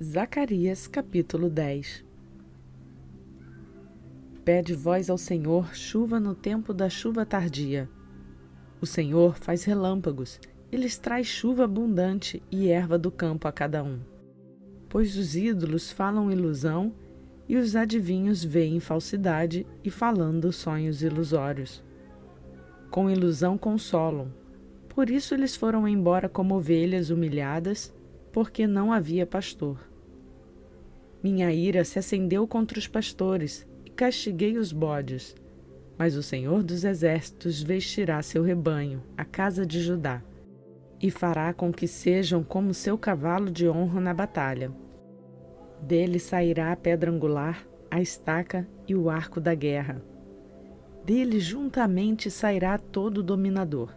Zacarias capítulo 10. Pede vós ao Senhor chuva no tempo da chuva tardia. O Senhor faz relâmpagos, e lhes traz chuva abundante e erva do campo a cada um. Pois os ídolos falam ilusão, e os adivinhos veem falsidade e falando sonhos ilusórios. Com ilusão consolam, por isso eles foram embora como ovelhas humilhadas, porque não havia pastor. Minha ira se acendeu contra os pastores, e castiguei os bodes. Mas o Senhor dos Exércitos vestirá seu rebanho, a casa de Judá, e fará com que sejam como seu cavalo de honra na batalha. Dele sairá a pedra angular, a estaca e o arco da guerra. Dele juntamente sairá todo dominador.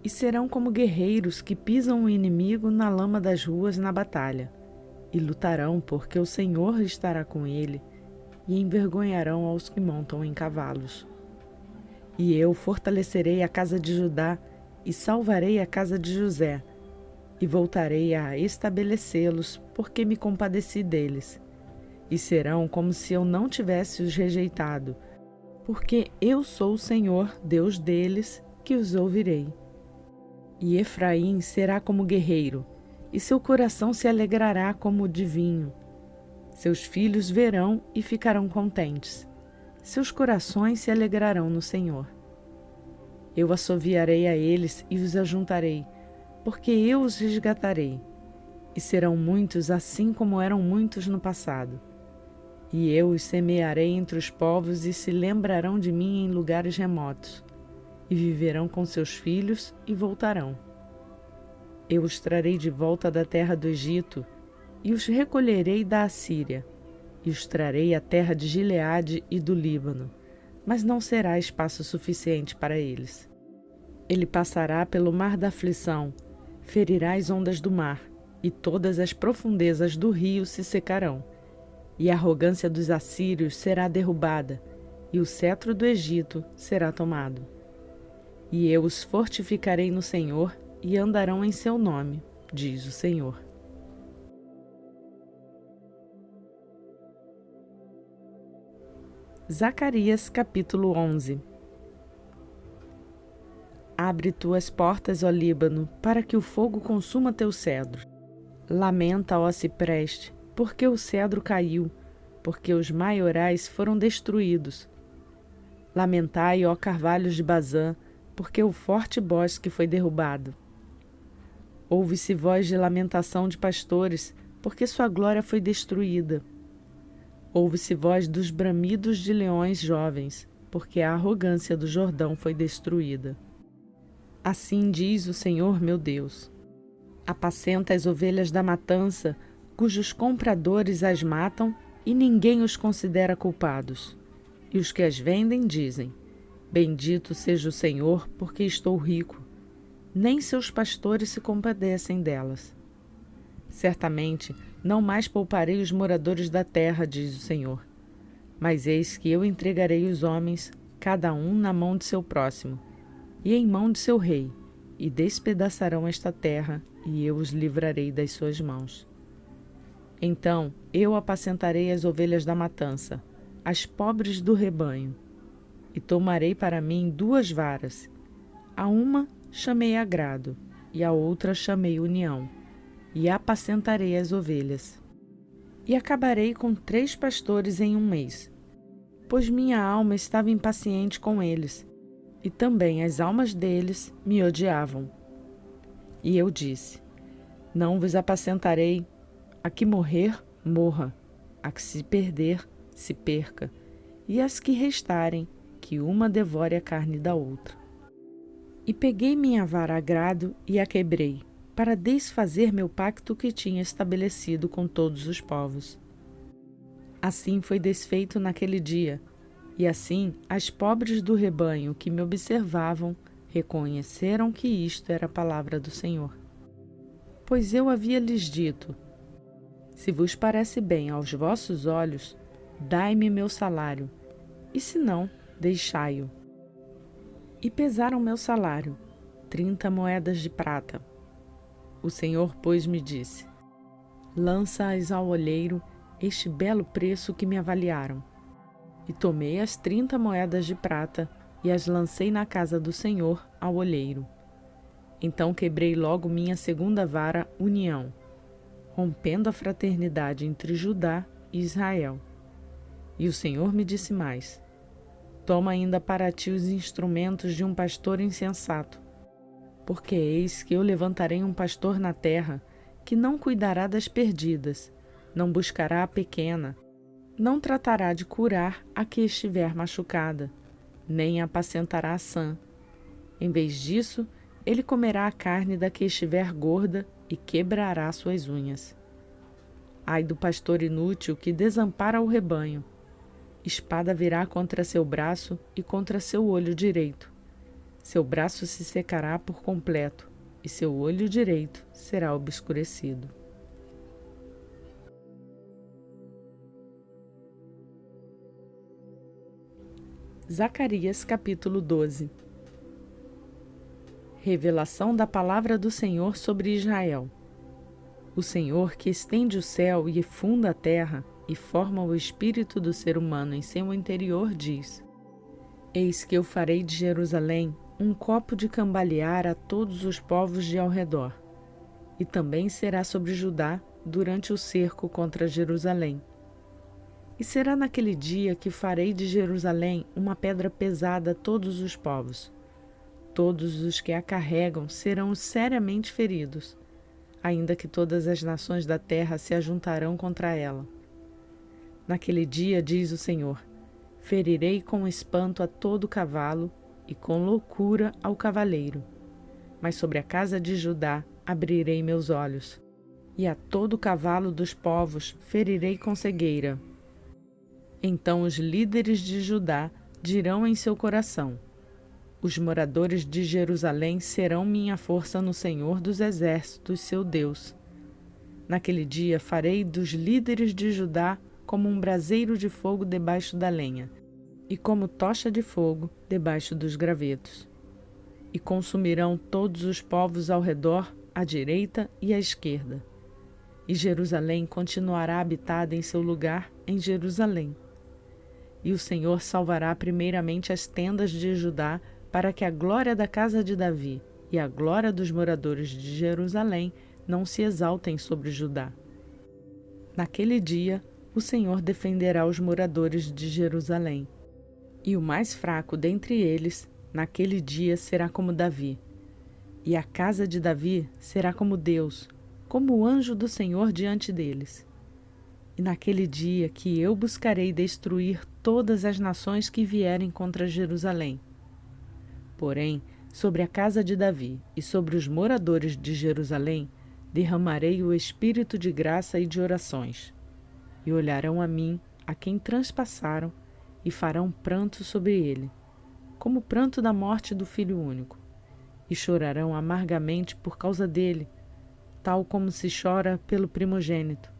E serão como guerreiros que pisam o inimigo na lama das ruas na batalha. E lutarão, porque o Senhor estará com ele, e envergonharão aos que montam em cavalos. E eu fortalecerei a casa de Judá, e salvarei a casa de José, e voltarei a estabelecê-los, porque me compadeci deles. E serão como se eu não tivesse os rejeitado, porque eu sou o Senhor, Deus deles, que os ouvirei. E Efraim será como guerreiro, e seu coração se alegrará como o de vinho. Seus filhos verão e ficarão contentes. Seus corações se alegrarão no Senhor. Eu assoviarei a eles e os ajuntarei, porque eu os resgatarei. E serão muitos assim como eram muitos no passado. E eu os semearei entre os povos e se lembrarão de mim em lugares remotos. E viverão com seus filhos e voltarão. Eu os trarei de volta da terra do Egito, e os recolherei da Assíria, e os trarei à terra de Gileade e do Líbano, mas não será espaço suficiente para eles. Ele passará pelo mar da aflição, ferirá as ondas do mar, e todas as profundezas do rio se secarão, e a arrogância dos assírios será derrubada, e o cetro do Egito será tomado. E eu os fortificarei no Senhor, e andarão em seu nome, diz o Senhor. Zacarias capítulo 11. Abre tuas portas, ó Líbano, para que o fogo consuma teus cedros. Lamenta, ó cipreste, porque o cedro caiu, porque os maiorais foram destruídos. Lamentai, ó carvalhos de Bazã, porque o forte bosque foi derrubado. Ouve-se voz de lamentação de pastores, porque sua glória foi destruída. Ouve-se voz dos bramidos de leões jovens, porque a arrogância do Jordão foi destruída. Assim diz o Senhor meu Deus: apacenta as ovelhas da matança, cujos compradores as matam e ninguém os considera culpados. E os que as vendem dizem: bendito seja o Senhor, porque estou rico. Nem seus pastores se compadecem delas. Certamente não mais pouparei os moradores da terra, diz o Senhor. Mas eis que eu entregarei os homens, cada um na mão de seu próximo, e em mão de seu rei, e despedaçarão esta terra, e eu os livrarei das suas mãos. Então eu apacentarei as ovelhas da matança, as pobres do rebanho, e tomarei para mim 2 varas. A uma chamei agrado, e a outra chamei união, e apacentarei as ovelhas. E acabarei com 3 pastores em 1 mês, pois minha alma estava impaciente com eles, e também as almas deles me odiavam. E eu disse: não vos apacentarei, a que morrer, morra, a que se perder, se perca, e as que restarem, que uma devore a carne da outra. E peguei minha vara agrado e a quebrei, para desfazer meu pacto que tinha estabelecido com todos os povos. Assim foi desfeito naquele dia, e assim as pobres do rebanho que me observavam reconheceram que isto era a palavra do Senhor. Pois eu havia lhes dito: se vos parece bem aos vossos olhos, dai-me meu salário, e se não, deixai-o. E pesaram meu salário, 30 moedas de prata. O Senhor, pois, me disse: lança-as ao olheiro, este belo preço que me avaliaram. E tomei as 30 moedas de prata e as lancei na casa do Senhor ao olheiro. Então quebrei logo minha segunda vara, união, rompendo a fraternidade entre Judá e Israel. E o Senhor me disse mais: toma ainda para ti os instrumentos de um pastor insensato, porque eis que eu levantarei um pastor na terra, que não cuidará das perdidas, não buscará a pequena, não tratará de curar a que estiver machucada, nem apacentará a sã. Em vez disso, ele comerá a carne da que estiver gorda e quebrará suas unhas. Ai do pastor inútil que desampara o rebanho. Espada virá contra seu braço e contra seu olho direito. Seu braço se secará por completo, e seu olho direito será obscurecido. Zacarias capítulo 12. Revelação da palavra do Senhor sobre Israel. O Senhor, que estende o céu e funda a terra e forma o espírito do ser humano em seu interior, diz: eis que eu farei de Jerusalém um copo de cambalear a todos os povos de ao redor, e também será sobre Judá durante o cerco contra Jerusalém. E será naquele dia que farei de Jerusalém uma pedra pesada a todos os povos. Todos os que a carregam serão seriamente feridos, ainda que todas as nações da terra se ajuntarão contra ela. Naquele dia, diz o Senhor, ferirei com espanto a todo cavalo e com loucura ao cavaleiro. Mas sobre a casa de Judá abrirei meus olhos, e a todo cavalo dos povos ferirei com cegueira. Então os líderes de Judá dirão em seu coração: os moradores de Jerusalém serão minha força no Senhor dos exércitos, seu Deus. Naquele dia farei dos líderes de Judá como um braseiro de fogo debaixo da lenha, e como tocha de fogo debaixo dos gravetos. E consumirão todos os povos ao redor, à direita e à esquerda. E Jerusalém continuará habitada em seu lugar em Jerusalém. E o Senhor salvará primeiramente as tendas de Judá, para que a glória da casa de Davi e a glória dos moradores de Jerusalém não se exaltem sobre Judá. Naquele dia, o Senhor defenderá os moradores de Jerusalém. E o mais fraco dentre eles, naquele dia, será como Davi. E a casa de Davi será como Deus, como o anjo do Senhor diante deles. E naquele dia que eu buscarei destruir todas as nações que vierem contra Jerusalém. Porém, sobre a casa de Davi e sobre os moradores de Jerusalém, derramarei o espírito de graça e de orações. E olharão a mim, a quem transpassaram, e farão pranto sobre ele, como o pranto da morte do filho único, e chorarão amargamente por causa dele, tal como se chora pelo primogênito.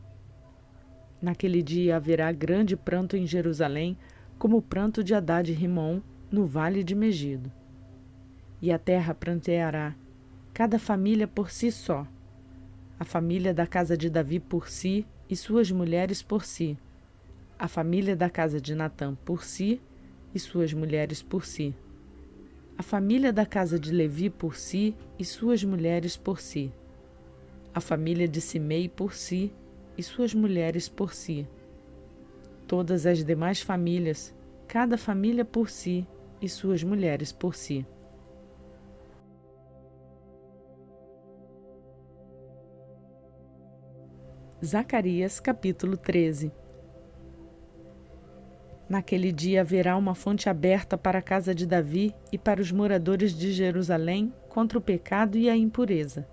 Naquele dia haverá grande pranto em Jerusalém, como o pranto de Hadad e Rimom no vale de Megido. E a terra pranteará, cada família por si só, a família da casa de Davi por si e suas mulheres por si, a família da casa de Natã por si e suas mulheres por si, a família da casa de Levi por si e suas mulheres por si, a família de Simei por si e suas mulheres por si, todas as demais famílias, cada família por si e suas mulheres por si. Zacarias capítulo 13. Naquele dia haverá uma fonte aberta para a casa de Davi e para os moradores de Jerusalém contra o pecado e a impureza.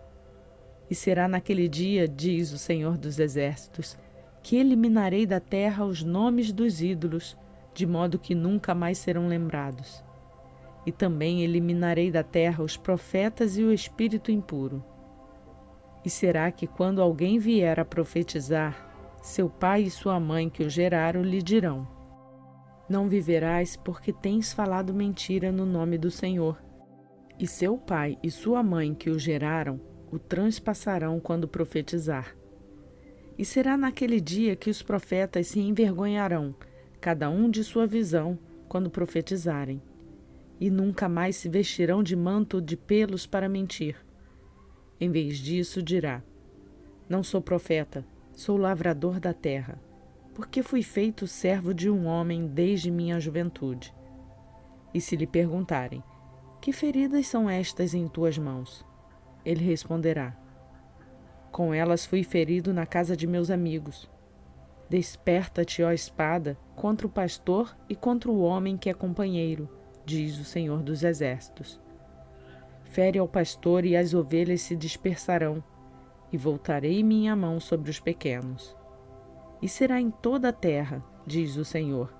E será naquele dia, diz o Senhor dos Exércitos, que eliminarei da terra os nomes dos ídolos, de modo que nunca mais serão lembrados. E também eliminarei da terra os profetas e o espírito impuro. E será que quando alguém vier a profetizar, seu pai e sua mãe que o geraram lhe dirão: não viverás porque tens falado mentira no nome do Senhor. E seu pai e sua mãe que o geraram o transpassarão quando profetizar. E será naquele dia que os profetas se envergonharão, cada um de sua visão, quando profetizarem. E nunca mais se vestirão de manto de pelos para mentir. Em vez disso, dirá: não sou profeta, sou lavrador da terra, porque fui feito servo de um homem desde minha juventude. E se lhe perguntarem: que feridas são estas em tuas mãos? Ele responderá: com elas fui ferido na casa de meus amigos. Desperta-te, ó espada, contra o pastor e contra o homem que é companheiro, diz o Senhor dos Exércitos. Fere ao pastor e as ovelhas se dispersarão, e voltarei minha mão sobre os pequenos. E será em toda a terra, diz o Senhor,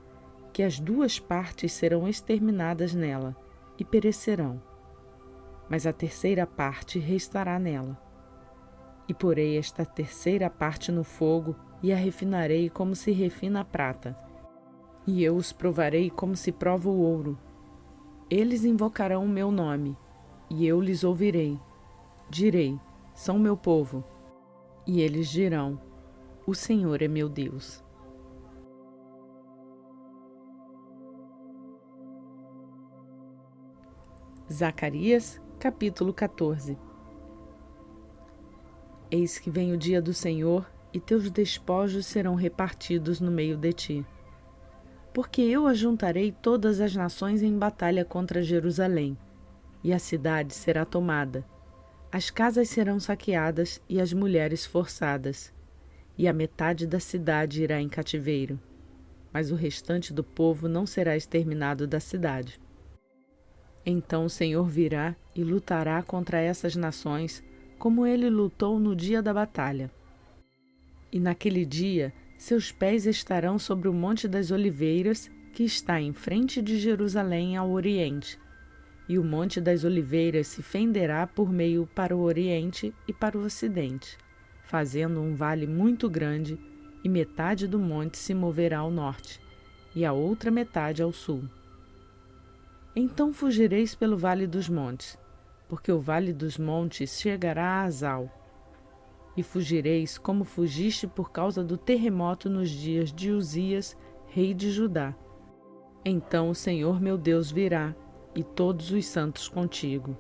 que as duas partes serão exterminadas nela, e perecerão. Mas a terceira parte restará nela. E porei esta terceira parte no fogo, e a refinarei como se refina a prata. E eu os provarei como se prova o ouro. Eles invocarão o meu nome, e eu lhes ouvirei. Direi: são meu povo. E eles dirão: o Senhor é meu Deus. Zacarias, capítulo 14. Eis que vem o dia do Senhor, e teus despojos serão repartidos no meio de ti. Porque eu ajuntarei todas as nações em batalha contra Jerusalém, e a cidade será tomada. As casas serão saqueadas e as mulheres forçadas, e a metade da cidade irá em cativeiro, mas o restante do povo não será exterminado da cidade. Então o Senhor virá e lutará contra essas nações, como ele lutou no dia da batalha. E naquele dia, seus pés estarão sobre o Monte das Oliveiras, que está em frente de Jerusalém ao oriente. E o Monte das Oliveiras se fenderá por meio para o oriente e para o ocidente, fazendo um vale muito grande, e metade do monte se moverá ao norte, e a outra metade ao sul. Então fugireis pelo vale dos montes, porque o vale dos montes chegará a Azal. E fugireis como fugiste por causa do terremoto nos dias de Uzias, rei de Judá. Então o Senhor meu Deus virá, e todos os santos contigo.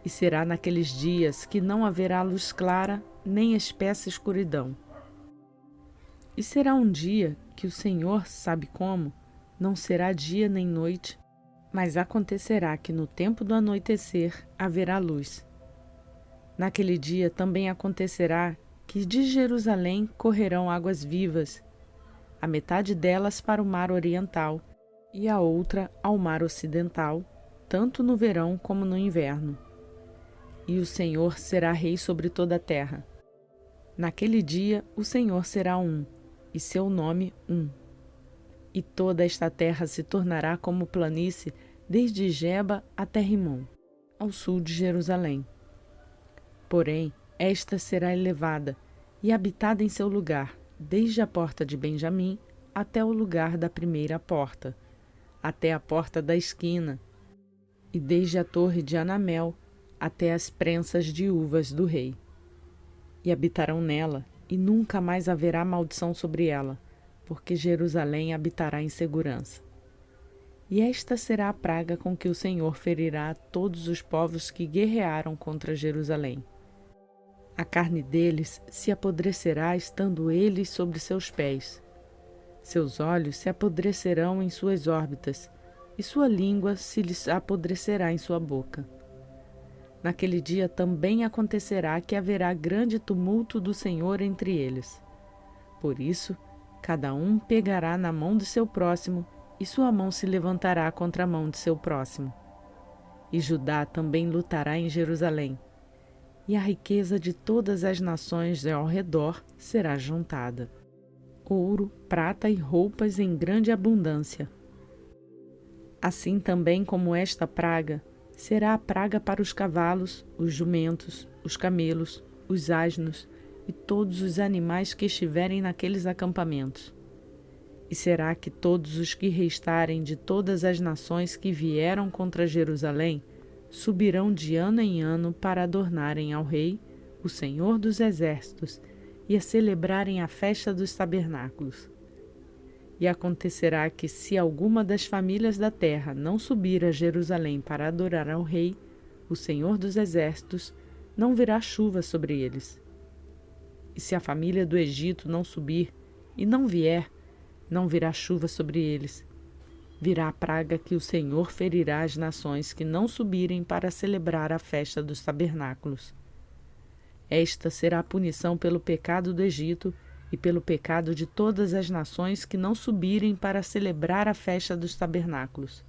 E será naqueles dias que não haverá luz clara, nem espessa escuridão. E será um dia que o Senhor sabe como, não será dia nem noite, mas acontecerá que no tempo do anoitecer haverá luz. Naquele dia também acontecerá que de Jerusalém correrão águas vivas, a metade delas para o mar oriental, e a outra ao mar ocidental, tanto no verão como no inverno. E o Senhor será rei sobre toda a terra. Naquele dia o Senhor será um, e seu nome um. E toda esta terra se tornará como planície, desde Geba até Rimom, ao sul de Jerusalém. Porém, esta será elevada e habitada em seu lugar, desde a porta de Benjamim até o lugar da primeira porta, até a porta da esquina, e desde a torre de Anamel até as prensas de uvas do rei. E habitarão nela, e nunca mais haverá maldição sobre ela, porque Jerusalém habitará em segurança. E esta será a praga com que o Senhor ferirá a todos os povos que guerrearam contra Jerusalém. A carne deles se apodrecerá estando eles sobre seus pés. Seus olhos se apodrecerão em suas órbitas, e sua língua se lhes apodrecerá em sua boca. Naquele dia também acontecerá que haverá grande tumulto do Senhor entre eles. Por isso, cada um pegará na mão de seu próximo, e sua mão se levantará contra a mão de seu próximo. E Judá também lutará em Jerusalém, e a riqueza de todas as nações ao redor será juntada. Ouro, prata e roupas em grande abundância. Assim também como esta praga, será a praga para os cavalos, os jumentos, os camelos, os asnos e todos os animais que estiverem naqueles acampamentos. E será que todos os que restarem de todas as nações que vieram contra Jerusalém subirão de ano em ano para adornarem ao Rei, o Senhor dos Exércitos, e a celebrarem a festa dos tabernáculos. E acontecerá que, se alguma das famílias da terra não subir a Jerusalém para adorar ao Rei, o Senhor dos Exércitos, não virá chuva sobre eles. E se a família do Egito não subir e não vier, não virá chuva sobre eles. Virá a praga que o Senhor ferirá as nações que não subirem para celebrar a festa dos tabernáculos. Esta será a punição pelo pecado do Egito e pelo pecado de todas as nações que não subirem para celebrar a festa dos tabernáculos.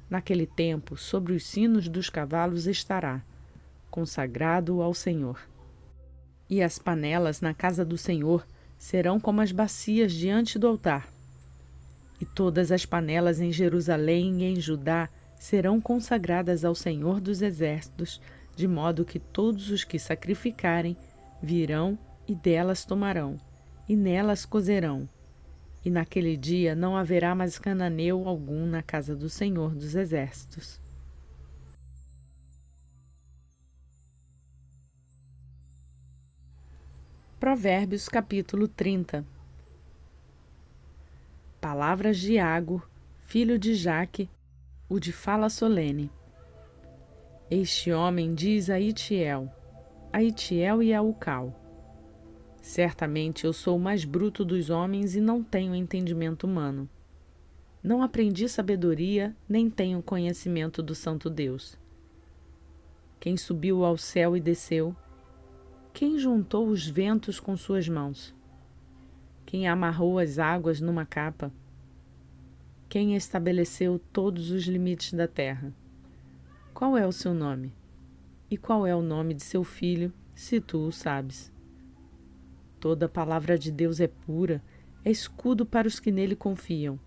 Naquele tempo, sobre os sinos dos cavalos estará, consagrado ao Senhor. E as panelas na casa do Senhor serão como as bacias diante do altar. E todas as panelas em Jerusalém e em Judá serão consagradas ao Senhor dos Exércitos, de modo que todos os que sacrificarem virão e delas tomarão, e nelas cozerão. E naquele dia não haverá mais cananeu algum na casa do Senhor dos Exércitos. Provérbios capítulo 30. Palavras de Agur, filho de Jaque, o de fala solene. Este homem diz a Itiel e a Ucal: certamente eu sou o mais bruto dos homens e não tenho entendimento humano. Não aprendi sabedoria, nem tenho conhecimento do santo Deus. Quem subiu ao céu e desceu? Quem juntou os ventos com suas mãos? Quem amarrou as águas numa capa? Quem estabeleceu todos os limites da terra? Qual é o seu nome? E qual é o nome de seu filho, se tu o sabes? Toda a palavra de Deus é pura, é escudo para os que nele confiam.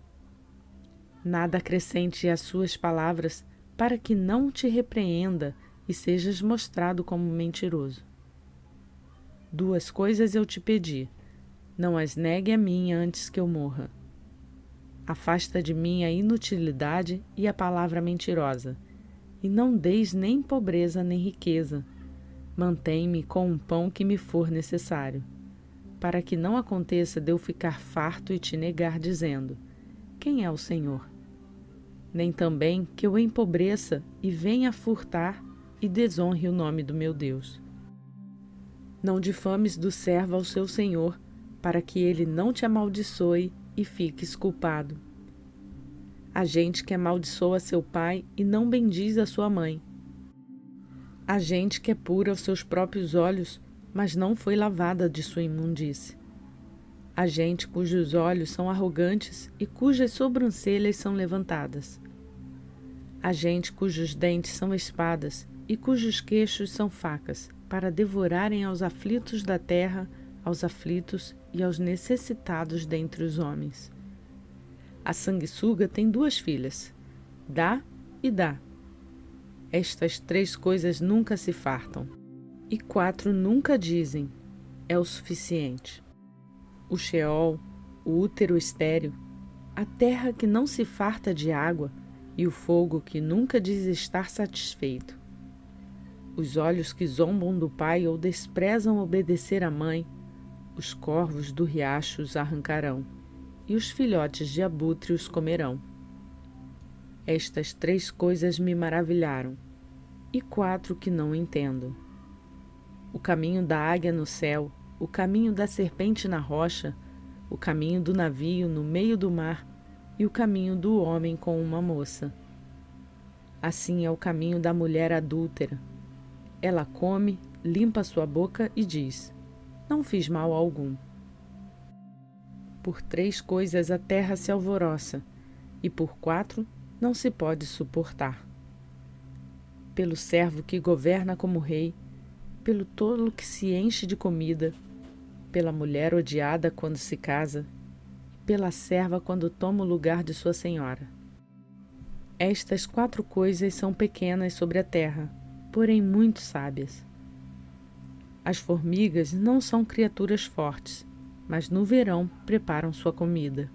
Nada acrescente às suas palavras, para que não te repreenda e sejas mostrado como mentiroso. 2 coisas eu te pedi, não as negue a mim antes que eu morra. Afasta de mim a inutilidade e a palavra mentirosa, e não deis nem pobreza nem riqueza. Mantém-me com o pão que me for necessário, para que não aconteça de eu ficar farto e te negar, dizendo: quem é o Senhor? Nem também que eu empobreça e venha furtar e desonre o nome do meu Deus. Não difames do servo ao seu senhor, para que ele não te amaldiçoe e fiques culpado. A gente que amaldiçoa seu pai e não bendiz a sua mãe. A gente que é pura aos seus próprios olhos, mas não foi lavada de sua imundície. A gente cujos olhos são arrogantes e cujas sobrancelhas são levantadas. A gente cujos dentes são espadas e cujos queixos são facas, para devorarem aos aflitos da terra, aos aflitos e aos necessitados dentre os homens. A sanguessuga tem 2 filhas, dá e dá. Estas 3 coisas nunca se fartam, e 4 nunca dizem, é o suficiente. O Sheol, o útero estéril, a terra que não se farta de água, e o fogo que nunca diz estar satisfeito. Os olhos que zombam do pai ou desprezam obedecer à mãe, os corvos do riacho os arrancarão, e os filhotes de abutre os comerão. Estas 3 coisas me maravilharam, e 4 que não entendo. O caminho da águia no céu, o caminho da serpente na rocha, o caminho do navio no meio do mar, e o caminho do homem com uma moça. Assim é o caminho da mulher adúltera. Ela come, limpa sua boca e diz: não fiz mal algum. Por 3 coisas a terra se alvoroça, e por 4 não se pode suportar. Pelo servo que governa como rei, pelo tolo que se enche de comida, pela mulher odiada quando se casa, e pela serva quando toma o lugar de sua senhora. Estas 4 coisas são pequenas sobre a terra, porém muito sábias. As formigas não são criaturas fortes, mas no verão preparam sua comida.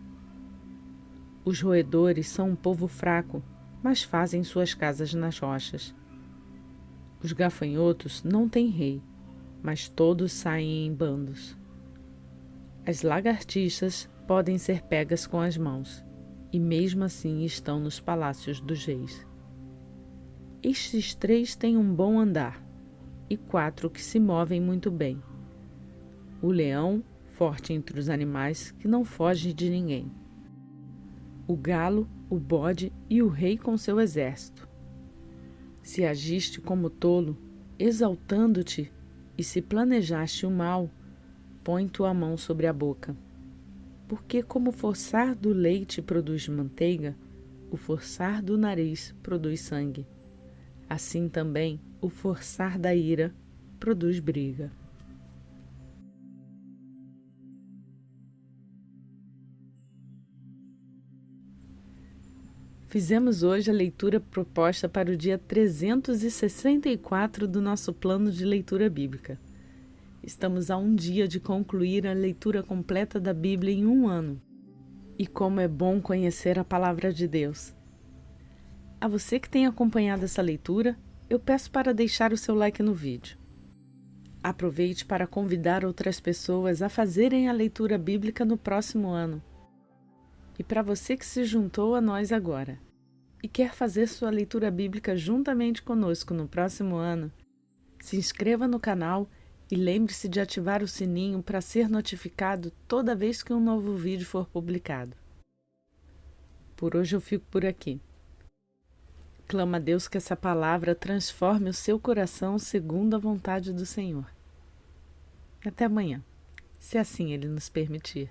Os roedores são um povo fraco, mas fazem suas casas nas rochas. Os gafanhotos não têm rei, mas todos saem em bandos. As lagartixas podem ser pegas com as mãos, e mesmo assim estão nos palácios dos reis. Estes 3 têm um bom andar, e 4 que se movem muito bem. O leão, forte entre os animais, que não foge de ninguém. O galo, o bode e o rei com seu exército. Se agiste como tolo, exaltando-te, e se planejaste o mal, põe tua mão sobre a boca. Porque como o forçar do leite produz manteiga, o forçar do nariz produz sangue. Assim também, o forçar da ira produz briga. Fizemos hoje a leitura proposta para o dia 364 do nosso plano de leitura bíblica. Estamos a um dia de concluir a leitura completa da Bíblia em um ano. E como é bom conhecer a Palavra de Deus! A você que tem acompanhado essa leitura, eu peço para deixar o seu like no vídeo. Aproveite para convidar outras pessoas a fazerem a leitura bíblica no próximo ano. E para você que se juntou a nós agora e quer fazer sua leitura bíblica juntamente conosco no próximo ano, se inscreva no canal e lembre-se de ativar o sininho para ser notificado toda vez que um novo vídeo for publicado. Por hoje eu fico por aqui. Clama a Deus que essa palavra transforme o seu coração segundo a vontade do Senhor. Até amanhã, se assim Ele nos permitir.